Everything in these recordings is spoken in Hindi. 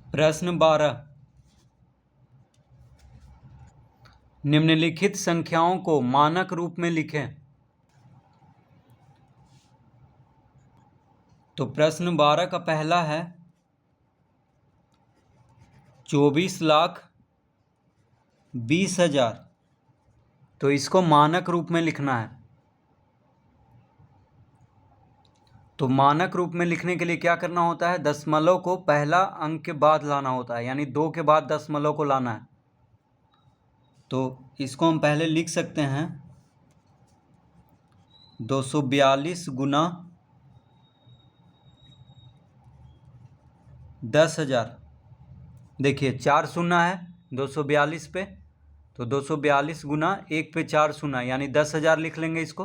प्रश्न 12, निम्नलिखित संख्याओं को मानक रूप में लिखें। तो प्रश्न 12 का पहला है 24,20,000। तो इसको मानक रूप में लिखना है। तो मानक रूप में लिखने के लिए क्या करना होता है, दशमलव को पहला अंक के बाद लाना होता है, यानी 2 के बाद दशमलव को लाना है। तो इसको हम पहले लिख सकते हैं 242 गुना 10,000। देखिए 4 शून्य है 242 पे, तो 242 गुना 1 पे 4 शून्य यानी 10,000 लिख लेंगे इसको।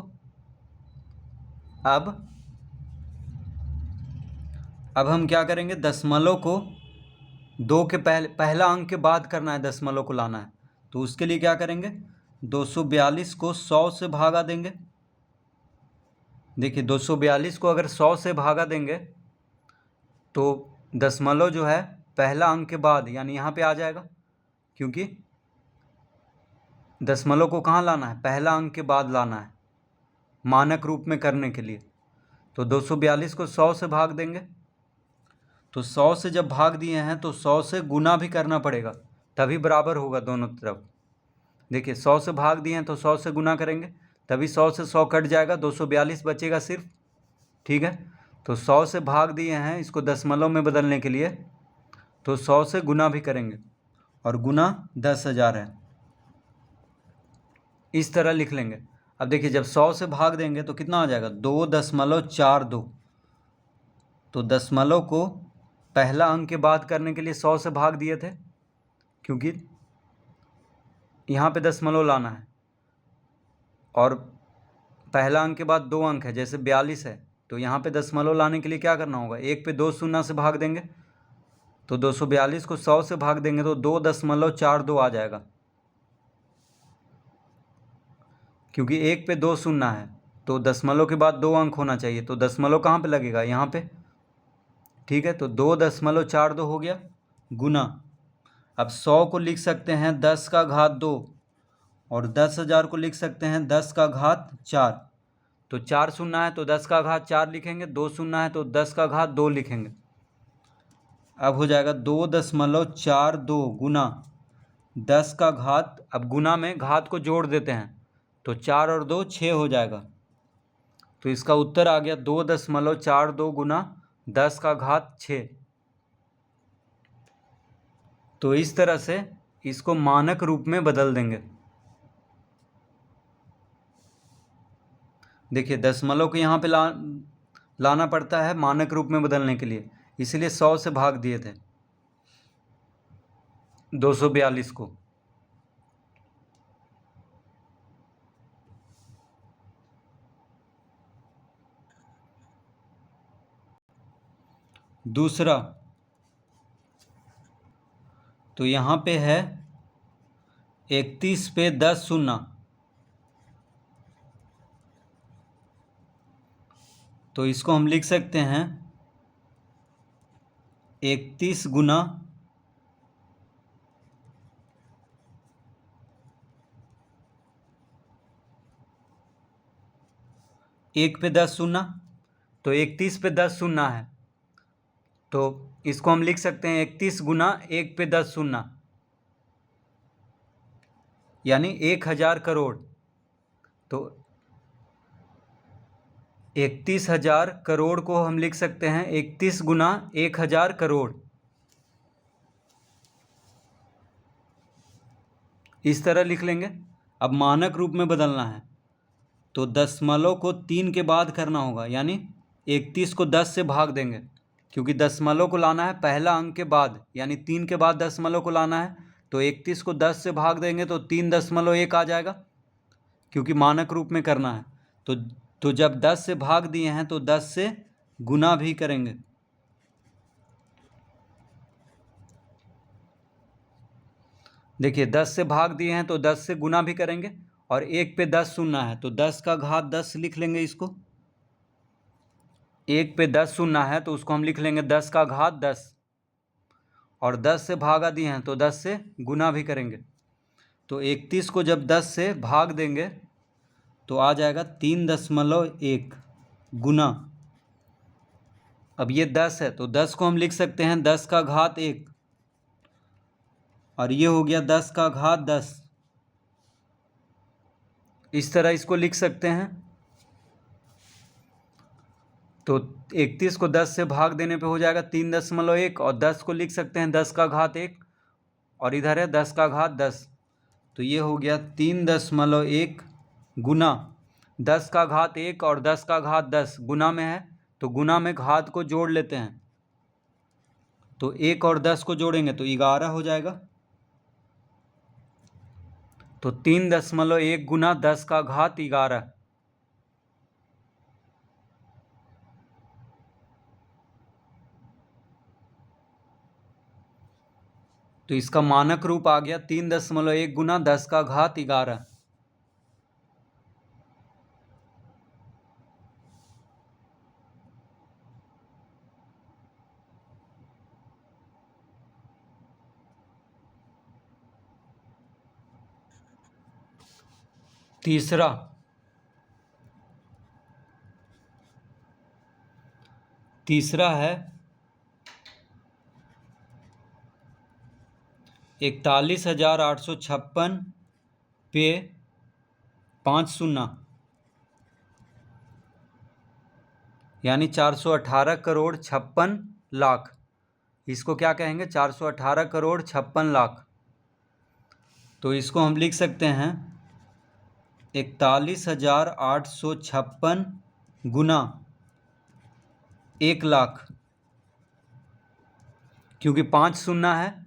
अब हम क्या करेंगे, दशमलव को 2 के पहला अंक के बाद करना है, दशमलव को लाना है। तो उसके लिए क्या करेंगे, 242 को 100 से भागा देंगे। देखिए 242 को अगर 100 से भागा देंगे तो दशमलव जो है पहला अंक के बाद यानी यहाँ पे आ जाएगा, क्योंकि दशमलव को कहाँ लाना है, पहला अंक के बाद लाना है मानक रूप में करने के लिए। तो 242 को 100 से भाग देंगे। तो 100 से जब भाग दिए हैं तो 100 से गुना भी करना पड़ेगा, तभी बराबर होगा दोनों तरफ। देखिए 100 से भाग दिए हैं तो 100 से गुना करेंगे, तभी 100 से 100 कट जाएगा, 242 बचेगा सिर्फ। ठीक है, तो 100 से भाग दिए हैं इसको दशमलव में बदलने के लिए, तो 100 से गुना भी करेंगे, और गुना 10,000 है, इस तरह लिख लेंगे। अब देखिए जब 100 से भाग देंगे तो कितना आ जाएगा, 2.42। तो दशमलव को पहला अंक के बाद करने के लिए 100 से भाग दिए थे, क्योंकि यहाँ पे दशमलव लाना है, और पहला अंक के बाद 2 अंक है, जैसे 42 है, तो यहाँ पे दशमलव लाने के लिए क्या करना होगा, 1 पे 2 शून्य से भाग देंगे। तो 242 को 100 से भाग देंगे तो 2.42 आ जाएगा, क्योंकि 1 पे 2 शून्य है तो दशमलव के बाद 2 अंक होना चाहिए, तो दशमलव कहाँ पे लगेगा, यहाँ पे। ठीक है, तो 2.42 हो गया गुना। अब 100 को लिख सकते हैं 10 का घात 2, और 10,000 को लिख सकते हैं 10 का घात 4। तो 4 शून्य है तो 10 का घात 4 लिखेंगे, 2 शून्य है तो 10 का घात 2 लिखेंगे। अब हो जाएगा 2.42 गुना 10 का घात, अब गुना में घात को जोड़ देते हैं तो 4 और 2 6 हो जाएगा। तो इसका उत्तर आ गया 2.42 गुना 10 का घात 6। तो इस तरह से इसको मानक रूप में बदल देंगे। देखिए दशमलव को यहाँ पे लाना पड़ता है मानक रूप में बदलने के लिए, इसलिए 100 से भाग दिए थे 242 को। दूसरा, तो यहाँ पे है 31 पे 10 शून्य, तो इसको हम लिख सकते हैं 31 गुना 1 पे 10 शून्य, तो 31 पे 10 शून्य है, तो इसको हम लिख सकते हैं 31 गुना 1 पे 10 शून्य, यानी 1,000 करोड़। तो 31,000 करोड़ को हम लिख सकते हैं 31 गुना 1,000 करोड़, इस तरह लिख लेंगे। अब मानक रूप में बदलना है तो दशमलव को 3 के बाद करना होगा, यानी 31 को 10 से भाग देंगे, क्योंकि दशमलव को लाना है पहला अंक के बाद, यानी 3 के बाद दशमलव को लाना है। तो 31 को 10 से भाग देंगे तो 3.1 आ जाएगा, क्योंकि मानक रूप में करना है। तो जब 10 से भाग दिए हैं तो 10 से गुना भी करेंगे। देखिए 10 से भाग दिए हैं तो 10 से गुना भी करेंगे, और 1 पे 10 शून्य है तो 10 का घात 10 लिख लेंगे इसको। 1 पे 10 शून्य है तो उसको हम लिख लेंगे 10 का घात 10, और 10 से भागा दिए हैं तो 10 से गुना भी करेंगे। तो 31 को जब 10 से भाग देंगे तो आ जाएगा 3.1 गुना। अब ये 10 है तो 10 को हम लिख सकते हैं 10 का घात 1, और ये हो गया 10 का घात 10। इस तरह इसको लिख सकते हैं। तो 31 को 10 से भाग देने पे हो जाएगा 3.1, और 10 को लिख सकते हैं 10 का घात 1, और इधर है 10 का घात 10। तो ये हो गया 3.1 गुना 10 का घात 1 और 10 का घात 10 गुना में है, तो गुना में घात को जोड़ लेते हैं। तो 1 और 10 को जोड़ेंगे तो 11 हो जाएगा। तो 3.1 गुना 10 का घात 11। तो इसका मानक रूप आ गया 3.1 गुना 10 का घात 11। तीसरा है 41,856 पे 5 शून्य, यानी 418 करोड़ 56 लाख। इसको क्या कहेंगे? 418 करोड़ 56 लाख। तो इसको हम लिख सकते हैं 41,856 गुना 1 लाख, क्योंकि 5 शून्य है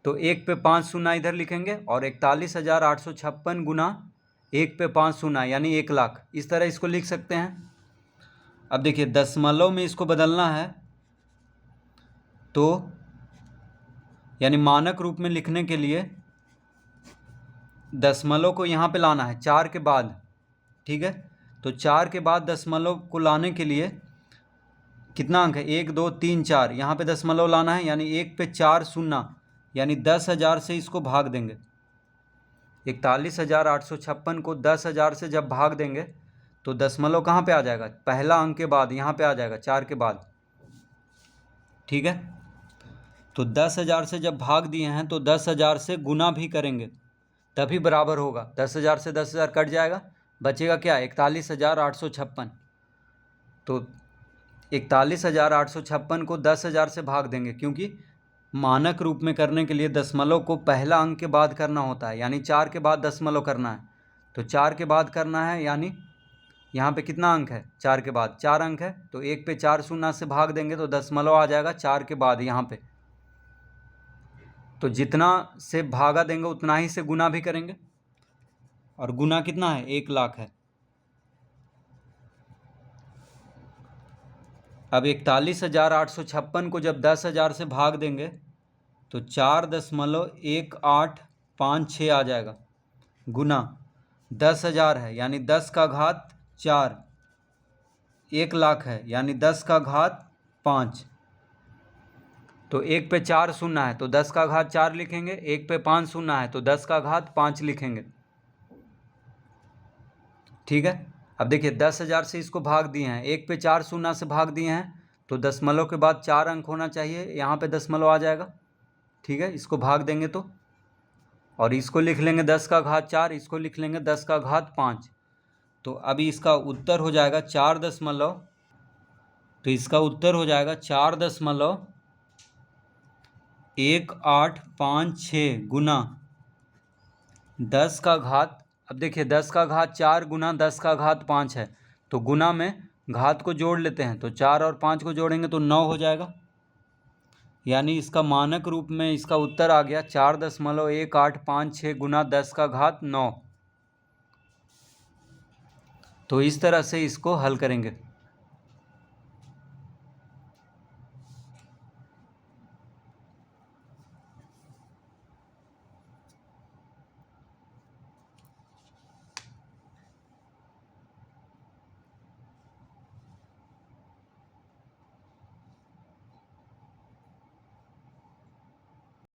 तो 1 पे 5 शून्य इधर लिखेंगे, और 41,856 गुना 1 पे 5 शून्य यानी 1 लाख। इस तरह इसको लिख सकते हैं। अब देखिए दशमलव में इसको बदलना है, तो यानी मानक रूप में लिखने के लिए दशमलव को यहाँ पे लाना है 4 के बाद, ठीक है। तो 4 के बाद दशमलव को लाने के लिए कितना अंक है? 1 2 3 4, यहाँ पे दशमलव लाना है, यानी 1 पे 4 शून्य, यानी 10,000 से इसको भाग देंगे। 41,856 को 10,000 से जब भाग देंगे तो दशमलव कहाँ पे आ जाएगा? पहला अंक के बाद, यहाँ पे आ जाएगा 4 के बाद, ठीक है। तो 10,000 से जब भाग दिए हैं तो 10,000 से गुना भी करेंगे, तभी बराबर होगा। 10,000 से 10,000 कट जाएगा, बचेगा क्या? 41,856। तो 41,856 को 10,000 से भाग देंगे, क्योंकि मानक रूप में करने के लिए दशमलव को पहला अंक के बाद करना होता है, यानी 4 के बाद दशमलव करना है। तो 4 के बाद करना है, यानी यहाँ पे कितना अंक है? 4 के बाद 4 अंक है, तो 1 पे 4 शून्य से भाग देंगे तो दशमलव आ जाएगा 4 के बाद यहाँ पे। तो जितना से भागा देंगे उतना ही से गुना भी करेंगे, और गुना कितना है? 1 लाख है। अब 41,856 को जब 10,000 से भाग देंगे तो 4.1856 आ जाएगा, गुना 10,000 है यानी 10 का घात 4, 1 लाख है यानी 10 का घात 5। तो 1 पे 4 शून्य है तो 10 का घात 4 लिखेंगे, 1 पे 5 शून्य है तो 10 का घात 5 लिखेंगे, ठीक है। अब देखिए 10,000 से इसको भाग दिए हैं, 1 पे 4 शून्य से भाग दिए हैं, तो दशमलव के बाद 4 अंक होना चाहिए, यहाँ पे दशमलव आ जाएगा, ठीक है। इसको भाग देंगे तो, और इसको लिख लेंगे 10 का घात 4, इसको लिख लेंगे 10 का घात 5। तो अभी इसका उत्तर हो जाएगा 4.1856 गुना 10 का घात। अब देखिए 10 का घात 4 गुना 10 का घात 5 है, तो गुना में घात को जोड़ लेते हैं, तो 4 और 5 को जोड़ेंगे तो 9 हो जाएगा, यानी इसका मानक रूप में इसका उत्तर आ गया 4.1856 गुना 10 का घात 9। तो इस तरह से इसको हल करेंगे।